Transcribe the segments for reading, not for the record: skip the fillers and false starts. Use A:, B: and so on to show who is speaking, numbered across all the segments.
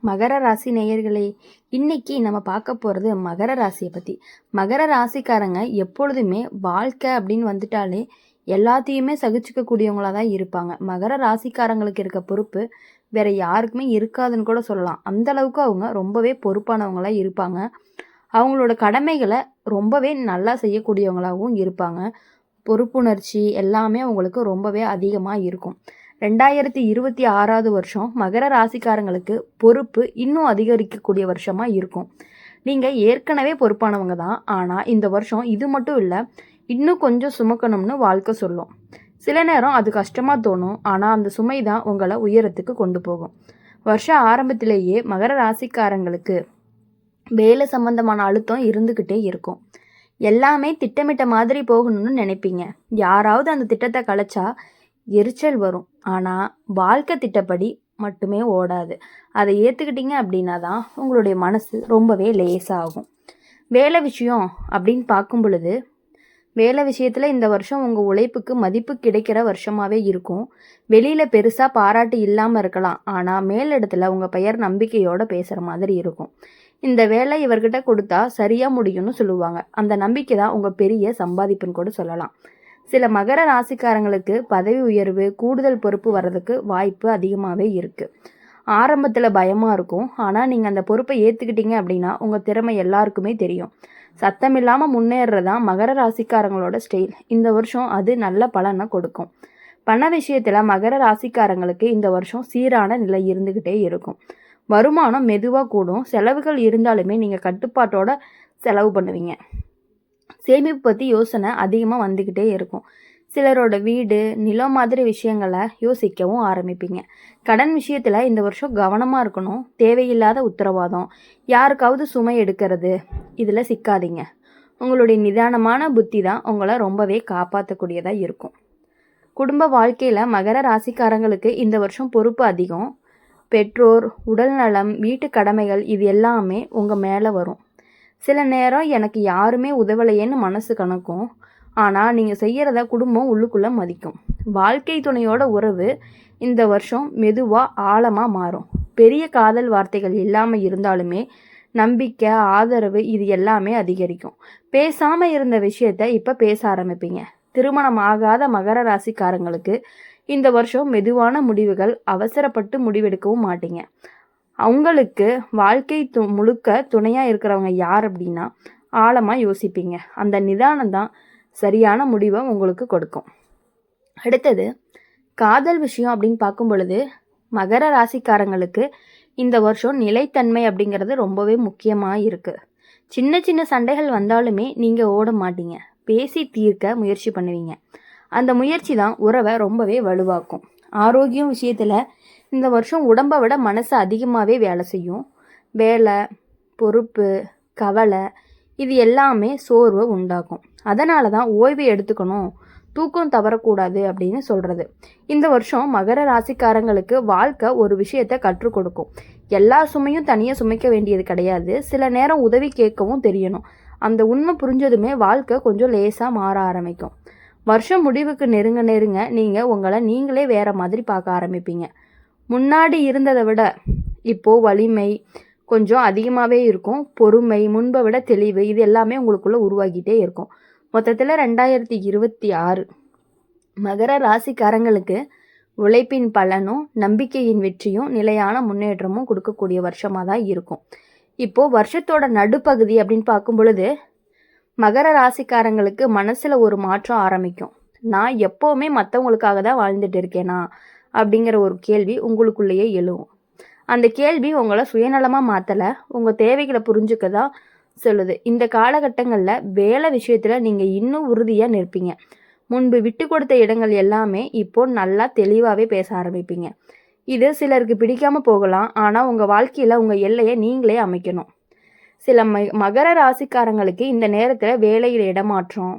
A: மகர ராசி நேயர்களே, இன்னைக்கு நம்ம பார்க்க போகிறது மகர ராசியை பற்றி. மகர ராசிக்காரங்க எப்பொழுதுமே வாழ்க்கை அப்படின்னு வந்துட்டாலே எல்லாத்தையுமே சகிச்சுக்கக்கூடியவங்களாக தான் இருப்பாங்க. மகர ராசிக்காரங்களுக்கு இருக்க பொறுப்பு வேற யாருக்குமே இருக்காதுன்னு கூட சொல்லலாம். அந்த அளவுக்கு அவங்க ரொம்பவே பொறுப்பானவங்களாக இருப்பாங்க. அவங்களோட கடமைகளை ரொம்பவே நல்லா செய்யக்கூடியவங்களாகவும் இருப்பாங்க. பொறுப்புணர்ச்சி எல்லாமே அவங்களுக்கு ரொம்பவே அதிகமாக இருக்கும். 2026வது வருஷம் மகர ராசிக்காரங்களுக்கு பொறுப்பு இன்னும் அதிகரிக்கக்கூடிய வருஷமாக இருக்கும். நீங்கள் ஏற்கனவே பொறுப்பானவங்க தான், ஆனால் இந்த வருஷம் இது மட்டும் இல்லை, இன்னும் கொஞ்சம் சுமக்கணும்னு வாழ்க்கை சொல்லும். சில நேரம் அது கஷ்டமாக தோணும், ஆனால் அந்த சுமை தான் உங்களை உயரத்துக்கு கொண்டு போகும். வருஷ ஆரம்பத்திலேயே மகர ராசிக்காரங்களுக்கு வேலை சம்பந்தமான அழுத்தம் இருந்துக்கிட்டே இருக்கும். எல்லாமே திட்டமிட்ட மாதிரி போகணும்னு நினைப்பீங்க. யாராவது அந்த திட்டத்தை கலைச்சா எரிச்சல் வரும். ஆனால் வாழ்க்கை திட்டப்படி மட்டுமே ஓடாது. அதை ஏற்றுக்கிட்டீங்க அப்படின்னா தான் உங்களுடைய மனசு ரொம்பவே லேசாகும். வேலை விஷயம் அப்படின்னு பார்க்கும் பொழுது, வேலை விஷயத்தில் இந்த வருஷம் உங்கள் உழைப்புக்கு மதிப்பு கிடைக்கிற வருஷமாகவே இருக்கும். வெளியில் பெருசாக பாராட்டு இல்லாமல் இருக்கலாம், ஆனால் மேலிடத்துல உங்கள் பெயர் நம்பிக்கையோடு பேசுகிற மாதிரி இருக்கும். இந்த வேலை இவர்கிட்ட கொடுத்தா சரியாக முடியும்னு சொல்லுவாங்க. அந்த நம்பிக்கை தான் உங்கள் பெரிய சம்பாதிப்புன்னு கூட சொல்லலாம். சில மகர ராசிக்காரங்களுக்கு பதவி உயர்வு, கூடுதல் பொறுப்பு வர்றதுக்கு வாய்ப்பு அதிகமாகவே இருக்குது. ஆரம்பத்தில் பயமாக இருக்கும், ஆனால் நீங்கள் அந்த பொறுப்பை ஏற்றுக்கிட்டீங்க அப்படின்னா உங்கள் திறமை எல்லாருக்குமே தெரியும். சத்தம் இல்லாமல் முன்னேறதான் மகர ராசிக்காரங்களோட ஸ்டைல். இந்த வருஷம் அது நல்ல பலனை கொடுக்கும். பண விஷயத்தில் மகர ராசிக்காரங்களுக்கு இந்த வருஷம் சீரான நிலை இருந்துக்கிட்டே இருக்கும். வருமானம் மெதுவாக கூடும். செலவுகள் இருந்தாலுமே நீங்கள் கட்டுப்பாட்டோட செலவு பண்ணுவீங்க. சேமிப்பு பற்றி யோசனை அதிகமாக வந்துக்கிட்டே இருக்கும். சிலரோட வீடு, நிலம் மாதிரி விஷயங்களை யோசிக்கவும் ஆரம்பிப்பீங்க. கடன் விஷயத்தில் இந்த வருஷம் கவனமாக இருக்கணும். தேவையில்லாத உத்தரவாதம், யாருக்காவது சுமை எடுக்கிறது, இதில் சிக்காதீங்க. உங்களுடைய நிதானமான புத்தி தான் உங்களை ரொம்பவே காப்பாற்றக்கூடியதாக இருக்கும். குடும்ப வாழ்க்கையில் மகர ராசிக்காரங்களுக்கு இந்த வருஷம் பொறுப்பு அதிகம். பெற்றோர், உடல்நலம், வீட்டு கடமைகள் இது எல்லாமே உங்கள் மேலே வரும். சில நேரம் எனக்கு யாருமே உதவலையேன்னு மனசு கணக்கும், ஆனால் நீங்கள் செய்கிறத குடும்பம் உள்ளுக்குள்ளே மதிக்கும். வாழ்க்கை துணையோட உறவு இந்த வருஷம் மெதுவாக ஆழமாக மாறும். பெரிய காதல் வார்த்தைகள் இல்லாமல் இருந்தாலுமே நம்பிக்கை, ஆதரவு இது எல்லாமே அதிகரிக்கும். பேசாமல் இருந்த விஷயத்த இப்போ பேச ஆரம்பிப்பீங்க. திருமணம் ஆகாத மகர ராசிக்காரங்களுக்கு இந்த வருஷம் மெதுவான முடிவுகள், அவசரப்பட்டு முடிவெடுக்கவும் மாட்டீங்க. அவங்களுக்கு வாழ்க்கை முழுக்க துணையாக இருக்கிறவங்க யார் அப்படின்னா ஆழமாக யோசிப்பீங்க. அந்த நிதானம் தான் சரியான முடிவை உங்களுக்கு கொடுக்கும். அடுத்தது காதல் விஷயம் அப்படின்னு பார்க்கும் பொழுது, மகர ராசிக்காரங்களுக்கு இந்த வருஷம் நிலைத்தன்மை அப்படிங்கிறது ரொம்பவே முக்கியமாக இருக்குது. சின்ன சின்ன சண்டைகள் வந்தாலுமே நீங்கள் ஓட மாட்டீங்க. பேசி தீர்க்க முயற்சி பண்ணுவீங்க. அந்த முயற்சி தான் உறவை ரொம்பவே வலுவாக்கும். ஆரோக்கியம் விஷயத்தில் இந்த வருஷம் உடம்பை விட மனசு அதிகமாகவே வேலை செய்யும். வேலை, பொறுப்பு, கவலை இது எல்லாமே சோர்வை உண்டாக்கும். அதனால தான் ஓய்வு எடுத்துக்கணும், தூக்கம் தவறக்கூடாது அப்படின்னு சொல்கிறது. இந்த வருஷம் மகர ராசிக்காரங்களுக்கு வாழ்க்கை ஒரு விஷயத்தை கற்றுக் கொடுக்கும். எல்லா சுமையும் தனியாக சுமைக்க வேண்டியது கிடையாது. சில நேரம் உதவி கேட்கவும் தெரியணும். அந்த உண்மை புரிஞ்சதுமே வாழ்க்கை கொஞ்சம் லேசாக மாற ஆரம்பிக்கும். வருஷம் முடிவுக்கு நெருங்க நெருங்க நீங்கள் உங்களை நீங்களே வேறு மாதிரி பார்க்க ஆரம்பிப்பீங்க. முன்னாடி இருந்ததை விட இப்போது வலிமை கொஞ்சம் அதிகமாகவே இருக்கும். பொறுமை, முன்பை விட தெளிவு இது எல்லாமே உங்களுக்குள்ளே உருவாகிட்டே இருக்கும். மொத்தத்தில் 2026 மகர ராசிக்காரங்களுக்கு உழைப்பின் பலனும் நம்பிக்கையின் வெற்றியும் நிலையான முன்னேற்றமும் கொடுக்கக்கூடிய வருஷமாக தான் இருக்கும். இப்போது வருஷத்தோட நடுப்பகுதி அப்படின்னு பார்க்கும் பொழுது மகர ராசிக்காரங்களுக்கு மனசில் ஒரு மாற்றம் ஆரம்பிக்கும். நான் எப்போவுமே மற்றவங்களுக்காக தான் வாழ்ந்துட்டு இருக்கேனா அப்படிங்கிற ஒரு கேள்வி உங்களுக்குள்ளேயே எழுவும். அந்த கேள்வி உங்களை சுயநலமாக மாற்றலை, உங்கள் தேவைகளை புரிஞ்சுக்க தான் சொல்லுது. இந்த காலகட்டங்களில் வேலை விஷயத்தில் நீங்கள் இன்னும் உறுதியாக நிற்பீங்க. முன்பு விட்டு கொடுத்த இடங்கள் எல்லாமே இப்போ நல்லா தெளிவாகவே பேச ஆரம்பிப்பீங்க. இது சிலருக்கு பிடிக்காமல் போகலாம், ஆனால் உங்கள் வாழ்க்கையில் உங்கள் எல்லையை நீங்களே அமைக்கணும். சில மகர ராசிக்காரங்களுக்கு இந்த நேரத்தில் வேலையில் இடமாற்றம்,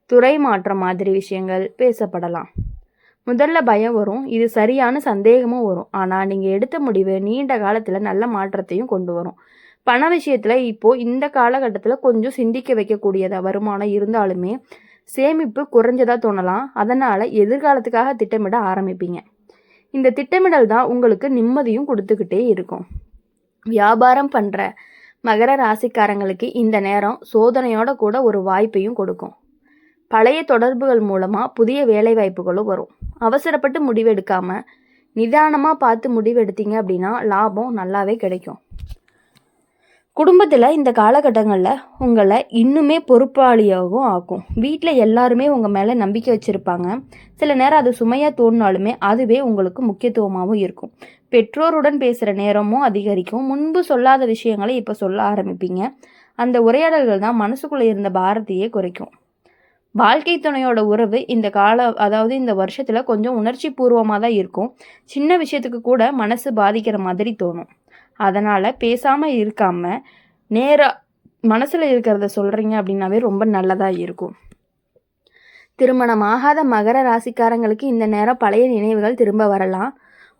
A: துறை மாற்றம் மாதிரி விஷயங்கள் பேசப்படலாம். முதல்ல பயம் வரும், இது சரியான சந்தேகமும் வரும். ஆனால் நீங்கள் எடுத்த முடிவு நீண்ட காலத்தில் நல்ல மாற்றத்தையும் கொண்டு வரும். பண விஷயத்தில் இப்போது இந்த காலகட்டத்தில் கொஞ்சம் சிந்திக்க வைக்கக்கூடியதாக வருமானம் இருந்தாலுமே சேமிப்பு குறைஞ்சதாக தோணலாம். அதனால் எதிர்காலத்துக்காக திட்டமிட ஆரம்பிப்பீங்க. இந்த திட்டமிடல் தான் உங்களுக்கு நிம்மதியும் கொடுத்துக்கிட்டே இருக்கும். வியாபாரம் பண்ணுற மகர ராசிக்காரங்களுக்கு இந்த நேரம் சோதனையோட கூட ஒரு வாய்ப்பையும் கொடுக்கும். பழைய தொடர்புகள் மூலமாக புதிய வேலை வாய்ப்புகளும் வரும். அவசரப்பட்டு முடிவெடுக்காமல் நிதானமாக பார்த்து முடிவெடுத்தீங்க அப்படின்னா லாபம் நல்லாவே கிடைக்கும். குடும்பத்தில் இந்த காலகட்டங்களில் உங்களை இன்னுமே பொறுப்பாளியாகவும் ஆக்கும். வீட்டில் எல்லாருமே உங்கள் மேலே நம்பிக்கை வச்சுருப்பாங்க. சில நேரம் அது சுமையாக தோணினாலுமே அதுவே உங்களுக்கு முக்கியத்துவமாகவும் இருக்கும். பெற்றோருடன் பேசுகிற நேரமும் அதிகரிக்கும். முன்பு சொல்லாத விஷயங்களை இப்போ சொல்ல ஆரம்பிப்பீங்க. அந்த உரையாடல்கள் தான் மனசுக்குள்ளே இருந்த பாரத்தையே குறைக்கும். வாழ்க்கை துணையோட உறவு இந்த வருஷத்தில் கொஞ்சம் உணர்ச்சி பூர்வமாக தான் இருக்கும். சின்ன விஷயத்துக்கு கூட மனசு பாதிக்கிற மாதிரி தோணும். அதனால் பேசாமல் இருக்காமல் நேராக மனசில் இருக்கிறத சொல்கிறீங்க அப்படின்னாவே ரொம்ப நல்லதாக இருக்கும். திருமணமாகாத மகர ராசிக்காரங்களுக்கு இந்த நேரம் பழைய நினைவுகள் திரும்ப வரலாம்.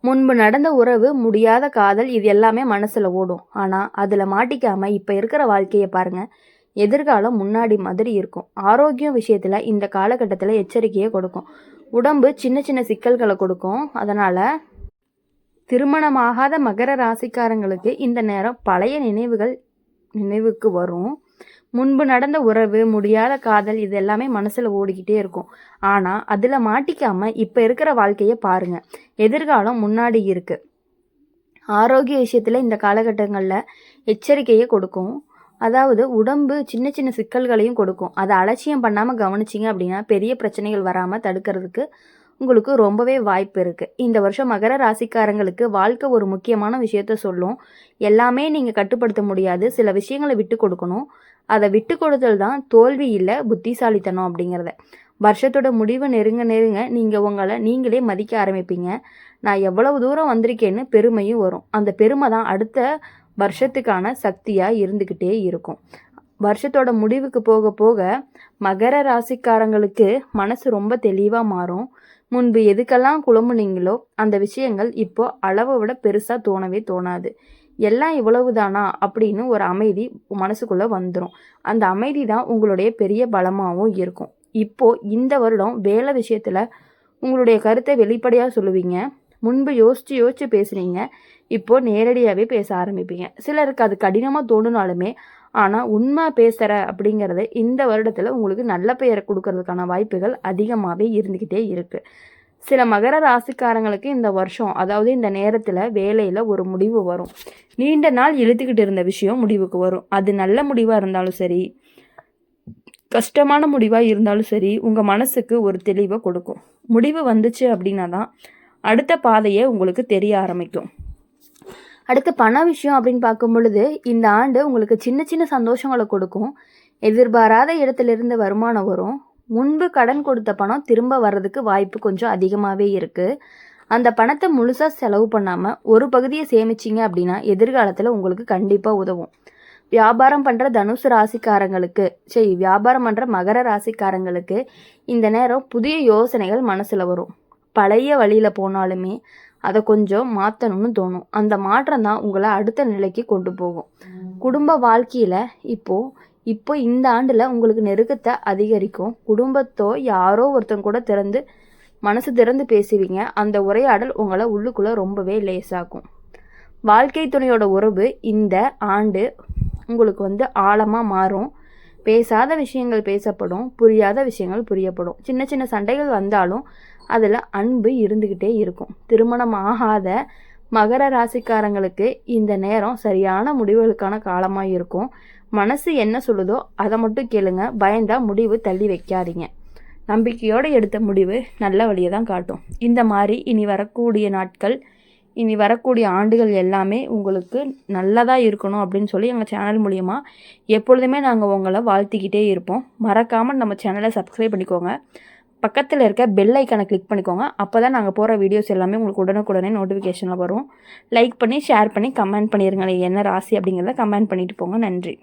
A: முன்பு நடந்த உறவு, முடியாத காதல், இது எல்லாமே மனசில் ஓடும். ஆனால் அதில் மாட்டிக்காமல் இப்போ இருக்கிற வாழ்க்கையை பாருங்கள். எதிர்காலம் முன்னாடி மாதிரி இருக்கும். ஆரோக்கியம் விஷயத்தில் இந்த காலகட்டத்தில் எச்சரிக்கையை கொடுக்கும். உடம்பு சின்ன சின்ன சிக்கல்களை கொடுக்கும். அதனால் திருமணமாகாத மகர ராசிக்காரங்களுக்கு இந்த நேரம் பழைய நினைவுக்கு வரும். முன்பு நடந்த உறவு, முடியாத காதல், இது எல்லாமே மனசில் ஓடிக்கிட்டே இருக்கும். ஆனால் அதில் மாட்டிக்காமல் இப்போ இருக்கிற வாழ்க்கையை பாருங்கள். எதிர்காலம் முன்னாடி இருக்குது. ஆரோக்கிய விஷயத்தில் இந்த காலகட்டங்களில் எச்சரிக்கையை கொடுக்கும். அதாவது உடம்பு சின்ன சின்ன சிக்கல்களையும் கொடுக்கும். அதை அலட்சியம் பண்ணாமல் கவனிச்சிங்க அப்படின்னா பெரிய பிரச்சனைகள் வராமல் தடுக்கிறதுக்கு உங்களுக்கு ரொம்பவே வாய்ப்பு இருக்குது. இந்த வருஷம் மகர ராசிக்காரங்களுக்கு வாழ்க்கை ஒரு முக்கியமான விஷயத்த சொல்லும். எல்லாமே நீங்கள் கட்டுப்படுத்த முடியாது. சில விஷயங்களை விட்டு கொடுக்கணும். அதை விட்டு கொடுத்தல் தான் தோல்வி இல்லை, புத்திசாலித்தனம் அப்படிங்கிறத. வருஷத்தோட முடிவு நெருங்க நீங்கள் உங்களை நீங்களே மதிக்க ஆரம்பிப்பீங்க. நான் எவ்வளவு தூரம் வந்திருக்கேன்னு பெருமையும் வரும். அந்த பெருமை தான் அடுத்த வருஷத்துக்கான சக்தியாக இருந்துக்கிட்டே இருக்கும். வருஷத்தோட முடிவுக்கு போக போக மகர ராசிக்காரங்களுக்கு மனசு ரொம்ப தெளிவாக மாறும். முன்பு எதுக்கெல்லாம் குழம்புனீங்களோ அந்த விஷயங்கள் இப்போ அளவை விட பெருசாக தோணவே தோணாது. எல்லாம் இவ்வளவுதானா அப்படின்னு ஒரு அமைதி மனசுக்குள்ளே வந்துடும். அந்த அமைதி தான் உங்களுடைய பெரிய பலமாகவும் இருக்கும். இப்போது இந்த வருடம் வேலை விஷயத்தில் உங்களுடைய கருத்தை வெளிப்படையாக சொல்லுவீங்க. முன்பு யோசித்து பேசுனீங்க. இப்போது நேரடியாகவே பேச ஆரம்பிப்பீங்க. சிலருக்கு அது கடினமாக தோணுனாலுமே ஆனால் உண்மை பேசுகிற அப்படிங்கிறது இந்த வருடத்தில் உங்களுக்கு நல்ல பெயரை கொடுக்கறதுக்கான வாய்ப்புகள் அதிகமாகவே இருந்துக்கிட்டே இருக்குது. சில மகர ராசிக்காரங்களுக்கு இந்த வருஷம், அதாவது இந்த நேரத்தில் வேலையில் ஒரு முடிவு வரும். நீண்ட நாள் இழுத்துக்கிட்டு இருந்த விஷயம் முடிவுக்கு வரும். அது நல்ல முடிவாக இருந்தாலும் சரி, கஷ்டமான முடிவாக இருந்தாலும் சரி, உங்கள் மனசுக்கு ஒரு தெளிவை கொடுக்கும். முடிவு வந்துச்சு அப்படின்னா தான் அடுத்த பாதையே உங்களுக்கு தெரிய ஆரம்பிக்கும். அடுத்து பண விஷயம் அப்படின்னு பார்க்கும் பொழுது இந்த ஆண்டு உங்களுக்கு சின்ன சின்ன சந்தோஷங்களை கொடுக்கும். எதிர்பாராத இடத்துலேருந்து வருமானம் வரும். முன்பு கடன் கொடுத்த பணம் திரும்ப வர்றதுக்கு வாய்ப்பு கொஞ்சம் அதிகமாகவே இருக்குது. அந்த பணத்தை முழுசாக செலவு பண்ணாமல் ஒரு பகுதியை சேமிச்சிங்க அப்படின்னா எதிர்காலத்தில் உங்களுக்கு கண்டிப்பாக உதவும். வியாபாரம் பண்ணுற மகர ராசிக்காரங்களுக்கு இந்த நேரம் புதிய யோசனைகள் மனசில் வரும். பழைய வழியில் போனாலுமே அதை கொஞ்சம் மாற்றணும்னு தோணும். அந்த மாற்றம் தான் உங்களை அடுத்த நிலைக்கு கொண்டு போகும். குடும்ப வாழ்க்கையில் இப்போ இந்த ஆண்டில் உங்களுக்கு நெருக்கத்தை அதிகரிக்கும். குடும்பத்தோ யாரோ ஒருத்தங்க கூட மனசு திறந்து பேசுவீங்க. அந்த உரையாடல் உங்களை உள்ளுக்குள்ளே ரொம்பவே லேசாக்கும். வாழ்க்கை துணையோட உறவு இந்த ஆண்டு உங்களுக்கு ஆழமாக மாறும். பேசாத விஷயங்கள் பேசப்படும், புரியாத விஷயங்கள் புரியப்படும். சின்ன சின்ன சண்டைகள் வந்தாலும் அதில் அன்பு இருந்துக்கிட்டே இருக்கும். திருமணம் ஆகாத மகர ராசிக்காரங்களுக்கு இந்த நேரம் சரியான முடிவுகளுக்கான காலமாக இருக்கும். மனசு என்ன சொல்லுதோ அதை மட்டும் கேளுங்க. பயந்தா முடிவு தள்ளி வைக்காதீங்க. நம்பிக்கையோடு எடுத்த முடிவு நல்ல வழியை தான் காட்டும். இந்த மாதிரி இனி வரக்கூடிய ஆண்டுகள் எல்லாமே உங்களுக்கு நல்லதாக இருக்கணும் அப்படின்னு சொல்லி எங்கள் சேனல் மூலிமா எப்பொழுதுமே நாங்கள் உங்களை வாழ்த்திக்கிட்டே இருப்போம். மறக்காமல் நம்ம சேனலை சப்ஸ்கிரைப் பண்ணிக்கோங்க. பக்கத்தில் இருக்க பெல் ஐக்கானை கிளிக் பண்ணிக்கோங்க. அப்போ தான் நாங்கள் போகிற வீடியோஸ் எல்லாமே உங்களுக்கு உடனுக்குடனே நோட்டிஃபிகேஷனில் வரும். லைக் பண்ணி ஷேர் பண்ணி கமெண்ட் பண்ணிடுங்க. என்ன ராசி அப்படிங்கிறத கமெண்ட் பண்ணிட்டு போங்க. நன்றி.